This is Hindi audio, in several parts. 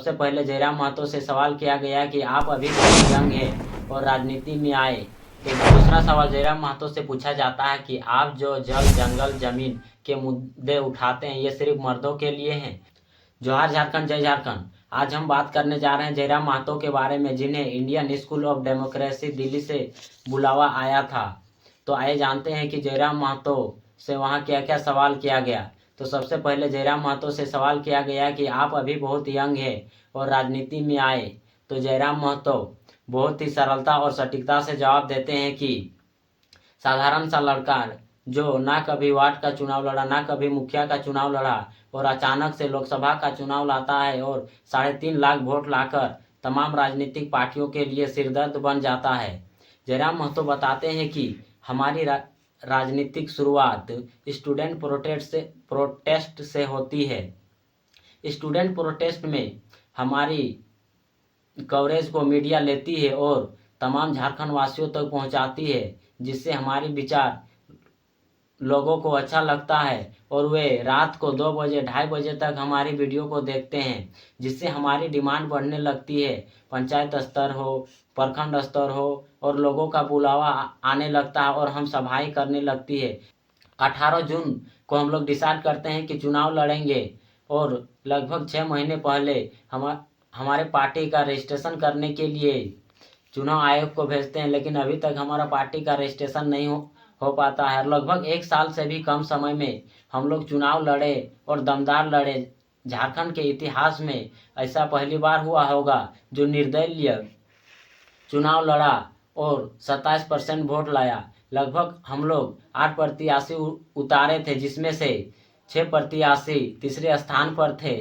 सबसे पहले जयराम महतो से सवाल किया गया कि आप अभी बहुत यंग हैं और राजनीति में आए। तो दूसरा सवाल जयराम महतो से पूछा जाता है कि आप जो जल जंगल जमीन के मुद्दे उठाते हैं ये सिर्फ मर्दों के लिए हैं। जोहार झारखंड, जय झारखंड। आज हम बात करने जा रहे हैं जयराम महतो के बारे में, जिन्हें Indian school of democracy Delhi से बुलावा आया था। तो आइए जानते हैं कि जयराम महतो से वहाँ क्या क्या सवाल किया गया। तो सबसे पहले जयराम महतो से सवाल किया गया कि आप अभी बहुत यंग हैं और राजनीति में आए। तो जयराम महतो बहुत ही सरलता और सटीकता से जवाब देते हैं कि साधारण सा लड़का जो ना कभी वार्ड का चुनाव लड़ा, ना कभी मुखिया का चुनाव लड़ा और अचानक से लोकसभा का चुनाव लाता है और 3.5 लाख वोट लाकर तमाम राजनीतिक पार्टियों के लिए सिरदर्द बन जाता है। जयराम महतो बताते हैं कि हमारी राजनीतिक शुरुआत स्टूडेंट प्रोटेस्ट से होती है। स्टूडेंट प्रोटेस्ट में हमारी कवरेज को मीडिया लेती है और तमाम झारखंड वासियों तक पहुंचाती है, जिससे हमारे विचार लोगों को अच्छा लगता है और वे रात को 2 बजे 2:30 बजे तक हमारी वीडियो को देखते हैं, जिससे हमारी डिमांड बढ़ने लगती है। पंचायत स्तर हो, प्रखंड स्तर हो और लोगों का बुलावा आने लगता है और हम सभाएं करने लगती है। 18 जून को हम लोग डिसाइड करते हैं कि चुनाव लड़ेंगे और लगभग 6 महीने पहले हमारे पार्टी का रजिस्ट्रेशन करने के लिए चुनाव आयोग को भेजते हैं, लेकिन अभी तक हमारा पार्टी का रजिस्ट्रेशन नहीं हो पाता है। लगभग 1 साल से भी कम समय में हम लोग चुनाव लड़े और दमदार लड़े। झारखंड के इतिहास में ऐसा पहली बार हुआ होगा जो निर्दलीय चुनाव लड़ा और 27% वोट लाया। लगभग हम लोग 8 प्रत्याशी उतारे थे, जिसमें से 6 प्रत्याशी तीसरे स्थान पर थे।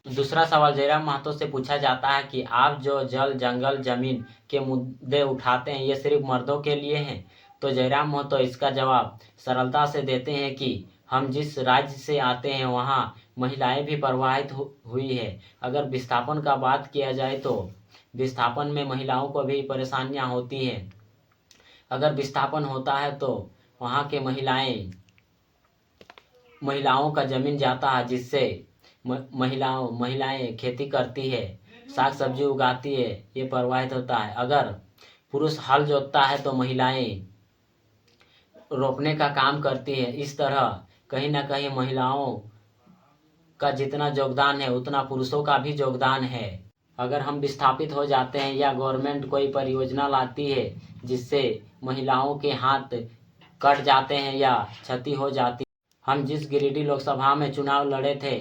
दूसरा सवाल जयराम महतो से पूछा जाता है कि आप जो जल जंगल जमीन के मुद्दे उठाते हैं ये सिर्फ मर्दों के लिए हैं। तो जयराम महतो इसका जवाब सरलता से देते हैं कि हम जिस राज्य से आते हैं वहाँ महिलाएं भी प्रभावित हुई है। अगर विस्थापन का बात किया जाए तो विस्थापन में महिलाओं को भी परेशानियां होती हैं। अगर विस्थापन होता है तो वहाँ के महिलाओं का जमीन जाता है, जिससे महिलाएं खेती करती है, साग सब्जी उगाती है, ये प्रभावित होता है। अगर पुरुष हल जोतता है तो महिलाएं रोपने का काम करती है। इस तरह कहीं ना कहीं महिलाओं का जितना योगदान है उतना पुरुषों का भी योगदान है। अगर हम विस्थापित हो जाते हैं या गवर्नमेंट कोई परियोजना लाती है जिससे महिलाओं के हाथ कट जाते हैं या क्षति हो जाती है। हम जिस गिरिडीह लोकसभा में चुनाव लड़े थे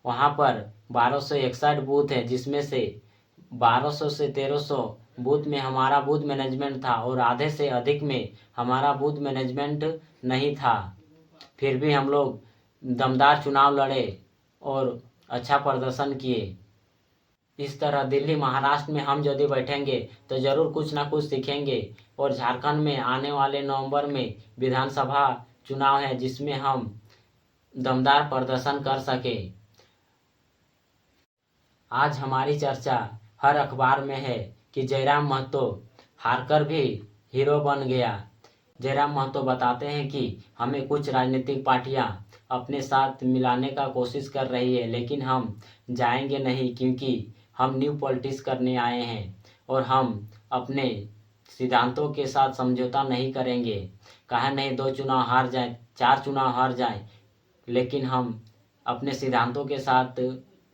वहाँ पर 1261 बूथ है, जिसमें से 1200 से 1300 बूथ में हमारा बूथ मैनेजमेंट था और आधे से अधिक में हमारा बूथ मैनेजमेंट नहीं था। फिर भी हम लोग दमदार चुनाव लड़े और अच्छा प्रदर्शन किए। इस तरह दिल्ली महाराष्ट्र में हम यदि बैठेंगे तो ज़रूर कुछ ना कुछ सीखेंगे। और झारखंड में आने वाले नवंबर में विधानसभा चुनाव है, जिसमें हम दमदार प्रदर्शन कर सके। आज हमारी चर्चा हर अखबार में है कि जयराम महतो हारकर भी हीरो बन गया। जयराम महतो बताते हैं कि हमें कुछ राजनीतिक पार्टियां अपने साथ मिलाने का कोशिश कर रही है, लेकिन हम जाएंगे नहीं, क्योंकि हम न्यू पॉलिटिक्स करने आए हैं और हम अपने सिद्धांतों के साथ समझौता नहीं करेंगे। कहा नहीं 2 चुनाव हार जाए, 4 चुनाव हार जाए, लेकिन हम अपने सिद्धांतों के साथ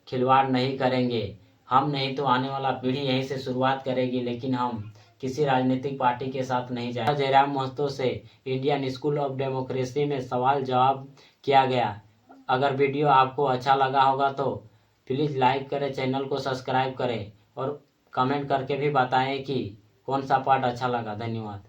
खिलवाड़ नहीं करेंगे। हम नहीं तो आने वाला पीढ़ी यहीं से शुरुआत करेगी, लेकिन हम किसी राजनीतिक पार्टी के साथ नहीं जाएंगे। जयराम महतो से इंडियन स्कूल ऑफ डेमोक्रेसी में सवाल जवाब किया गया। अगर वीडियो आपको अच्छा लगा होगा तो प्लीज़ लाइक करें, चैनल को सब्सक्राइब करें और कमेंट करके भी बताएं कि कौन सा पार्ट अच्छा लगा। धन्यवाद।